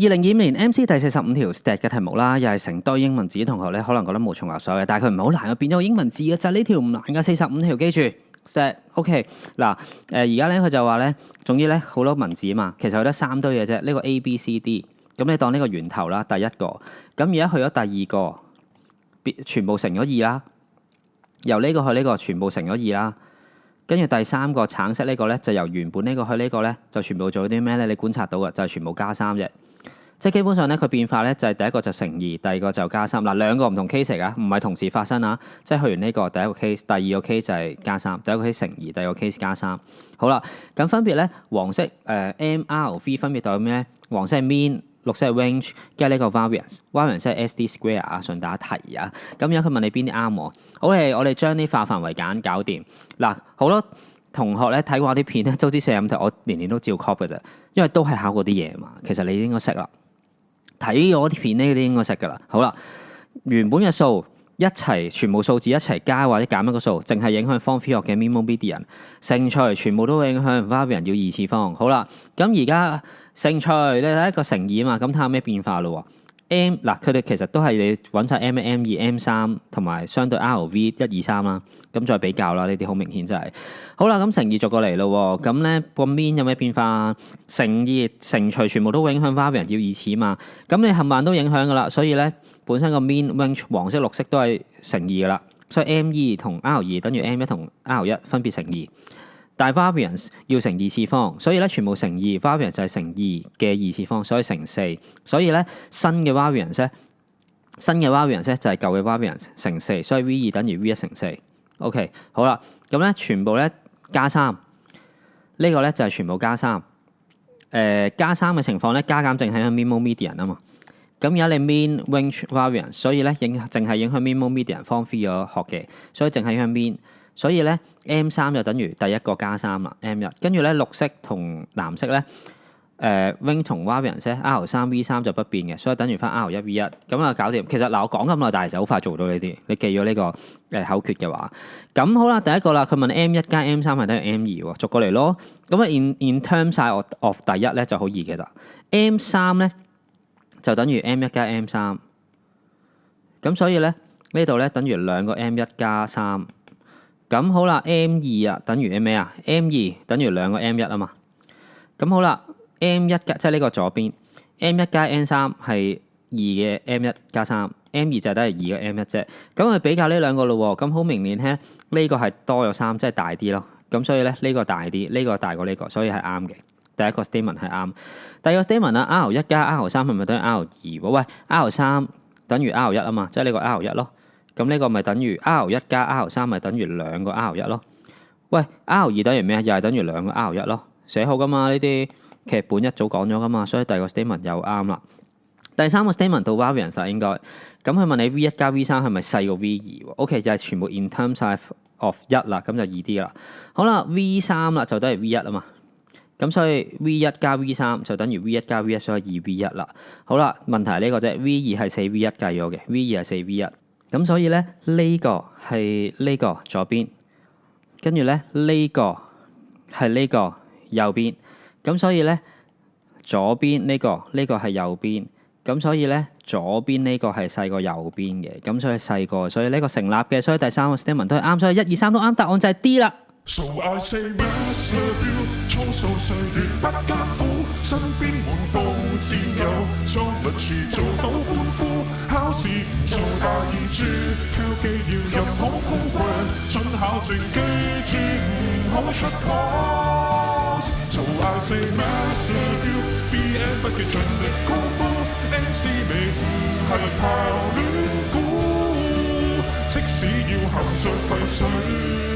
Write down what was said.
2025年 MC 第45條 stat 嘅題目啦，又係成堆英文字，同學咧可能覺得無從入手嘅，但係佢唔係好難嘅，變咗個英文字嘅就係呢條唔難嘅45條，記住 stat OK 嗱而家咧佢就話咧，總之咧好多文字啊嘛，其實有得3堆嘅啫，呢個 A B C D， 咁你當呢個源頭啦，第一個，咁而家去咗第二個，全部乘咗2啦，由呢個去呢個全部乘咗2啦。跟住第3個橙色呢個咧，就由原本呢個去呢個咧，就全部做啲咩咧？你觀察到嘅就係全部加3啫。即係基本上咧，佢變化咧就係第一個就乘2，第二個就加3。嗱，兩個唔同 case 嚟噶，唔係同時發生啊。即係去完呢個第一個 case，第二個 case 就係加3，第一個 case 乘2，第二個 case 加3。好啦，咁分別咧，黃色MRV 分別代表咩咧？黃色係 mean，綠色係 range， 跟住呢個 variance 即係 SD square 啊，順帶一提啊。咁而家佢問你邊啲啱喎？OK，我哋將啲化範圍簡搞掂。嗱，好多同學咧睇過我啲片咧，都知45題我年年都照 copy 嘅啫，因為都係考嗰啲嘢嘛。其實你應該識啦。睇我啲片呢啲應該識㗎啦。好啦，原本嘅數一齊，全部數字一齊加或者減一個數，淨係影響 form 3學嘅 mean mode median。乘除全部都會影響 variance 要2次方。好啦，咁而家乘除你睇一個乘2啊嘛，咁睇下咩變化咯喎。M 嗱，佢哋其實都係你揾晒 M1、M2、M3 同埋相對 RV 1、2、3啦，咁再比較啦，呢啲好明顯就係。好啦，咁乘2逐過嚟咯喎，咁咧個 mean 有咩變化？乘2乘除全部都會影響 variance 要2次嘛，咁你冚唪唥都影響噶啦，所以咧本身個 mean range 黃色、綠色都係乘2噶啦，所以 M2 同 R2 等於 M1 同 R1 分別乘2。但係 variance 要乘2次方，所以咧全部乘2 variance 就係乘2嘅2次方，所以乘4。所以咧新嘅 variance 咧就係舊嘅 variance 乘4，所以 V2 等於 V1 乘4。OK， 好啦，咁咧全部咧加3，呢個咧就係全部加3。加3嘅情況咧，加減淨係響 mean mode median 啊嘛。咁而家你 mean range variance， 所以咧淨係影響 mean mode median form 3咗學嘅，所以淨係影響 mean。所以咧 M3 就等於第一個加3啦 ，M1。跟住咧綠色同藍色咧，range 同 variance 咧 R3 V3 就不變嘅，所以等於翻 R1 V1。咁啊搞掂。其實嗱我講咁耐，但係就好快做到呢啲。你記咗呢個口訣嘅話，咁好啦，第一個啦，佢問 M1 加 M3 係等於 M2 喎，逐過嚟咯。咁啊 in terms of 第一咧就好易嘅咋 ，M3 咧就等於 M1 加 M3。咁所以咧呢度咧等於兩個 M1 加3。咁好啦 ，M2 啊，等於咩啊 ？M2 等於兩個 M1 啊嘛。咁好啦 ，M1 加即係呢個左邊 ，M1 加 M3 係2嘅 M1 加3，M2 就係等於2嘅 M1 啫。咁我哋比較呢兩個咯喎，咁好明顯咧，呢個係多咗3，即係大啲咯。咁所以咧呢個大啲，呢個大過呢個，所以係啱嘅。第一個 statement 係啱。第二個 statement 啊 ，R1 加 R3 係咪等於 R2？喂 ，R3 等於 R1 啊嘛，即係呢個 R1 咯。咁呢個咪等於 R1 加 R3 咪等於兩個 R1 咯。喂 ，R2 等於咩啊？又係等於兩個 R1 咯。寫好噶嘛呢啲劇本一早講咗噶嘛，所以第二個 statement 又啱啦。第三個 statement 到 variance 應該，咁佢問你 V1 加 V3 係咪細過 V2？OK 就係全部 in terms of 1啦，咁就易啲啦。好啦 ，V3 啦就等於 V1 啊嘛。咁所以 V1 加 V3 就等於 V1 加 V1，所以2V1啦。好啦，問題係呢個啫 ，V2 係 4V1 計咗嘅 ，V2 係 4V1。咁所以咧呢個係呢個左邊，跟住咧呢個係呢個右邊。咁所以咧左邊呢個係右邊。咁所以咧左邊呢個係細過右邊嘅。咁所以細過，所以呢個成立嘅。所以第三個 statement 都係啱，所以1、2、3都啱。答案就係 D 啦。So I say mass love you， 粗數歲月不艱苦，身邊滿布戰友，裝律詞做到歡呼，考試唔做大二注，挑機要入好好關，準考證記住唔好出 course。So I say mass love you，BN 不記盡力功夫 ，MC 你唔係靠亂估，即使要含着廢水。